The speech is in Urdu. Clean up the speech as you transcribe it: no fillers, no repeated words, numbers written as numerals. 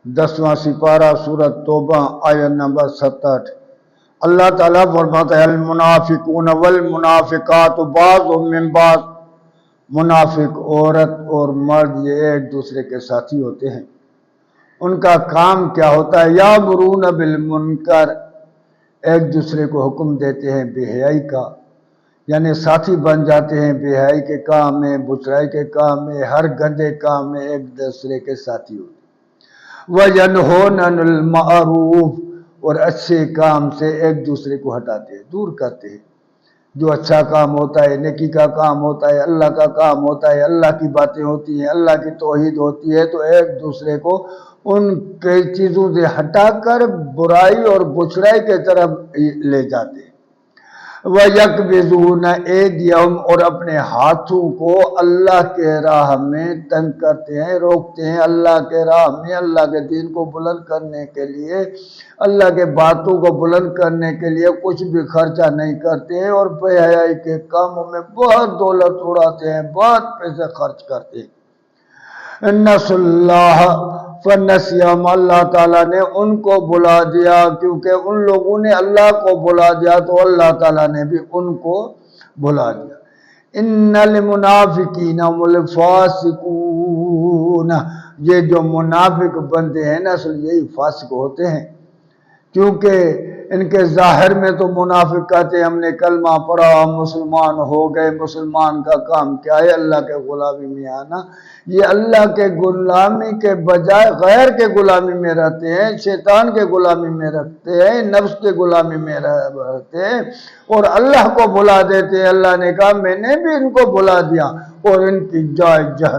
10واں سپارہ سورۃ توبہ آیت نمبر 67۔ اللہ تعالیٰ فرماتا ہے المنافقون والمنافقات بعضهم من بعض، منافق عورت اور مرد یہ ایک دوسرے کے ساتھی ہوتے ہیں۔ ان کا کام کیا ہوتا ہے؟ یامرون بالمنکر، ایک دوسرے کو حکم دیتے ہیں بے حیائی کا، یعنی ساتھی بن جاتے ہیں بے حیائی کے کام میں، بچرائی کے کام میں، ہر گندے کام میں ایک دوسرے کے ساتھی ہوتے ہیں۔ وَيَنْهُونَ عَنِ الْمَعْرُوفِ، اور اچھے کام سے ایک دوسرے کو ہٹاتے ہیں، دور کرتے ہیں۔ جو اچھا کام ہوتا ہے، نیکی کا کام ہوتا ہے، اللہ کا کام ہوتا ہے، اللہ کی باتیں ہوتی ہیں، اللہ کی توحید ہوتی ہے، تو ایک دوسرے کو ان کئی چیزوں سے ہٹا کر برائی اور بچرائی کے طرف لے جاتے ہیں۔ وَيَقْبِضُونَ أَيْدِيَهُمْ، اور اپنے ہاتھوں کو اللہ کے راہ میں تنگ کرتے ہیں، روکتے ہیں اللہ کے راہ میں، اللہ کے دین کو بلند کرنے کے لیے، اللہ کے باتوں کو بلند کرنے کے لیے کچھ بھی خرچہ نہیں کرتے ہیں، اور بے حیائی کے کاموں میں بہت دولت اڑاتے ہیں، بہت پیسے خرچ کرتے ہیں۔ نسوا اللہ فنسیہم، اللہ تعالیٰ نے ان کو بلا دیا، کیونکہ ان لوگوں نے اللہ کو بلا دیا تو اللہ تعالیٰ نے بھی ان کو بلا دیا۔ ان المنافقین هم الفاسقون، یہ جو منافق بندے ہیں نا اصل یہی فاسق ہوتے ہیں، کیونکہ ان کے ظاہر میں تو منافق کہتے ہیں ہم نے کلمہ پڑھا ہم مسلمان ہو گئے، مسلمان کا کام کیا ہے؟ اللہ کے غلامی میں آنا۔ یہ اللہ کے غلامی کے بجائے غیر کے غلامی میں رہتے ہیں، شیطان کے غلامی میں رکھتے ہیں، نفس کے غلامی میں رہتے ہیں، اور اللہ کو بلا دیتے ہیں۔ اللہ نے کہا میں نے بھی ان کو بلا دیا، اور ان کی جائے جہنم۔